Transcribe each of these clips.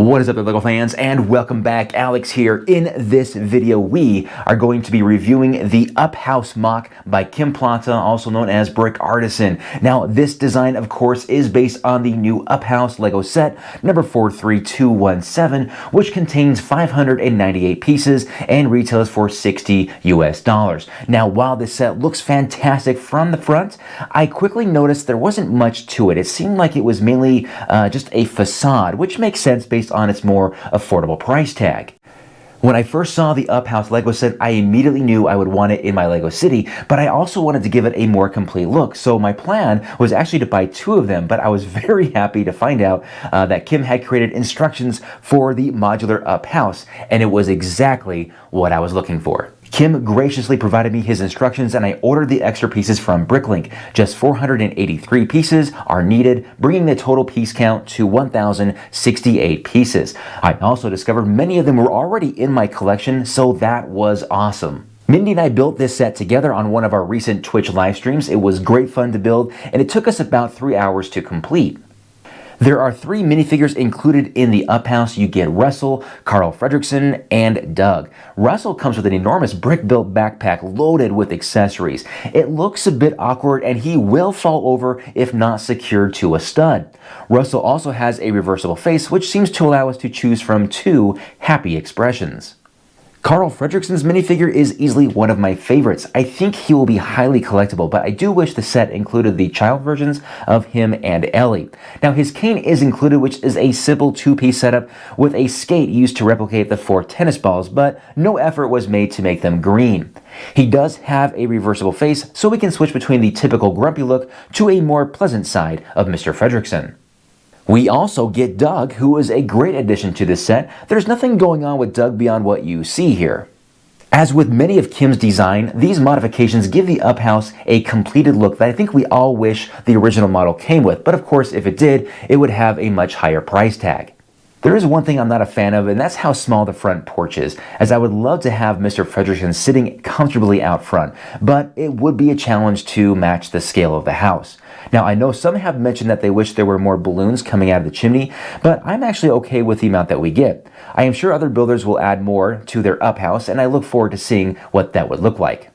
What is up, LEGO fans, and welcome back. Alex here. In this video, we are going to be reviewing the Up House MOC by Kim Plata, also known as Brick Artisan. Now, this design, of course, is based on the new Up House LEGO set number 43217, which contains 598 pieces and retails for $60 US. Now, while this set looks fantastic from the front, I quickly noticed there wasn't much to it. It seemed like it was mainly just a facade, which makes sense based on its more affordable price tag. When I first saw the Up House LEGO set, I immediately knew I would want it in my LEGO city, but I also wanted to give it a more complete look. So my plan was actually to buy two of them, but I was very happy to find out that Kim had created instructions for the modular Up House, and it was exactly what I was looking for. Kim graciously provided me his instructions, and I ordered the extra pieces from Bricklink. Just 483 pieces are needed, bringing the total piece count to 1,068 pieces. I also discovered many of them were already in my collection, so that was awesome. Mindy and I built this set together on one of our recent Twitch live streams. It was great fun to build, and it took us about 3 hours to complete. There are 3 minifigures included in the Up House. You get Russell, Carl Fredricksen, and Doug. Russell comes with an enormous brick-built backpack loaded with accessories. It looks a bit awkward, and he will fall over if not secured to a stud. Russell also has a reversible face, which seems to allow us to choose from 2 happy expressions. Carl Fredricksen's minifigure is easily one of my favorites. I think he will be highly collectible, but I do wish the set included the child versions of him and Ellie. Now, his cane is included, which is a simple 2-piece setup with a skate used to replicate the 4 tennis balls, but no effort was made to make them green. He does have a reversible face, so we can switch between the typical grumpy look to a more pleasant side of Mr. Fredricksen. We also get Doug, who is a great addition to this set. There's nothing going on with Doug beyond what you see here. As with many of Kim's design, these modifications give the Up House a completed look that I think we all wish the original model came with, but of course if it did, it would have a much higher price tag. There is one thing I'm not a fan of, and that's how small the front porch is, as I would love to have Mr. Fredricksen sitting comfortably out front, but it would be a challenge to match the scale of the house. Now, I know some have mentioned that they wish there were more balloons coming out of the chimney, but I'm actually okay with the amount that we get. I am sure other builders will add more to their Up House, and I look forward to seeing what that would look like.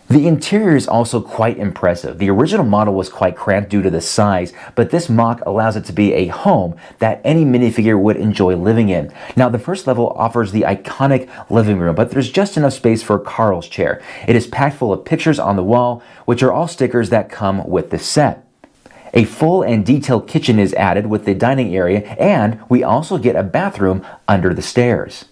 The interior is also quite impressive. The original model was quite cramped due to the size, but this MOC allows it to be a home that any minifigure would enjoy living in. Now, the first level offers the iconic living room, but there's just enough space for Carl's chair. It is packed full of pictures on the wall, which are all stickers that come with the set. A full and detailed kitchen is added with the dining area, and we also get a bathroom under the stairs.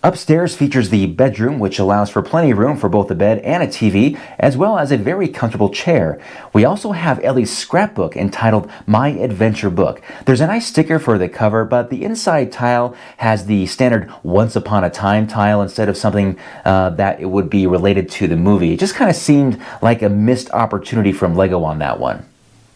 Upstairs features the bedroom, which allows for plenty of room for both a bed and a TV, as well as a very comfortable chair. We also have Ellie's scrapbook entitled My Adventure Book. There's a nice sticker for the cover, but the inside tile has the standard Once Upon a Time tile instead of something that it would be related to the movie. It just kind of seemed like a missed opportunity from LEGO on that one.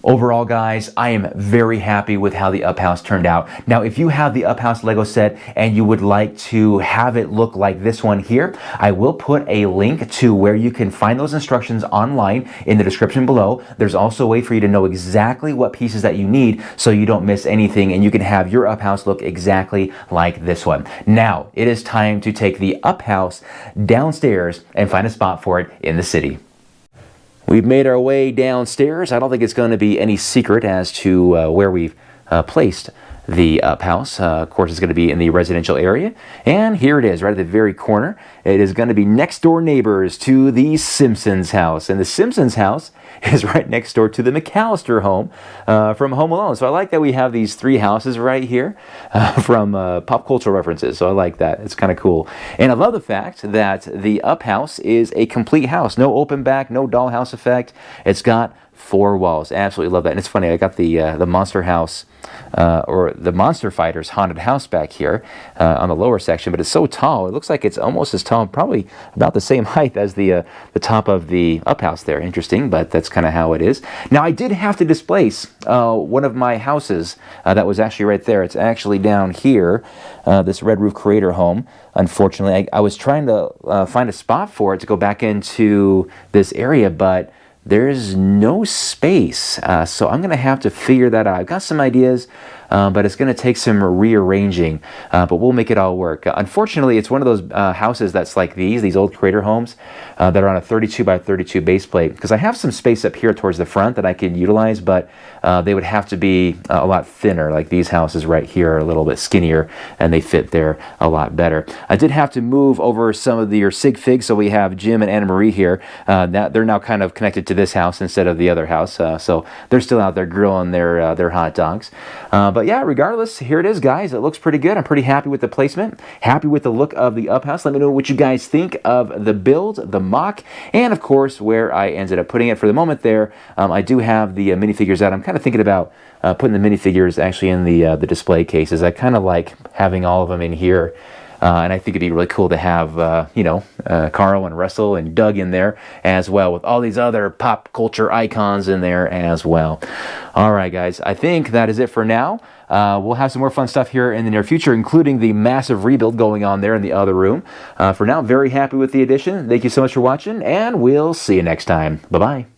Overall, guys, I am very happy with how the Up House turned out. Now, if you have the Up House LEGO set and you would like to have it look like this one here, I will put a link to where you can find those instructions online in the description below. There's also a way for you to know exactly what pieces that you need so you don't miss anything and you can have your Up House look exactly like this one. Now, it is time to take the Up House downstairs and find a spot for it in the city. We've made our way downstairs. I don't think it's going to be any secret as to where we've placed the Up House. Of course, it's going to be in the residential area. And here it is, right at the very corner. It is going to be next door neighbors to the Simpsons house. And the Simpsons house is right next door to the McAllister home from Home Alone. So I like that we have these 3 houses right here from pop cultural references. So I like that. It's kind of cool. And I love the fact that the Up House is a complete house. No open back, no dollhouse effect. It's got 4 walls. Absolutely love that. And it's funny, I got the Monster House or the Monster Fighters haunted house back here on the lower section, but it's so tall. It looks like it's almost as tall, probably about the same height as the top of the Up House there. Interesting, but that's kind of how it is. Now, I did have to displace one of my houses that was actually right there. It's actually down here, this Red Roof Creator home. Unfortunately, I was trying to find a spot for it to go back into this area, but there's no space, so I'm going to have to figure that out. I've got some ideas but it's going to take some rearranging, but we'll make it all work. Unfortunately, it's one of those houses that's like these old crater homes that are on a 32 by 32 base plate, because I have some space up here towards the front that I could utilize, but they would have to be a lot thinner. Like these houses right here are a little bit skinnier, and they fit there a lot better. I did have to move over some of your sig figs, so we have Jim and Anna Marie here. They're now kind of connected to this house instead of the other house, so they're still out there grilling their hot dogs. But yeah, regardless, here it is, guys. It looks pretty good. I'm pretty happy with the placement, happy with the look of the up house. Let me know what you guys think of the build, the MOC, and of course where I ended up putting it. For the moment there, I do have the minifigures out. I'm kind of thinking about putting the minifigures actually in the display cases. I kind of like having all of them in here. And I think it'd be really cool to have, Carl and Russell and Doug in there as well, with all these other pop culture icons in there as well. All right, guys, I think that is it for now. We'll have some more fun stuff here in the near future, including the massive rebuild going on there in the other room. For now, very happy with the addition. Thank you so much for watching, and we'll see you next time. Bye-bye.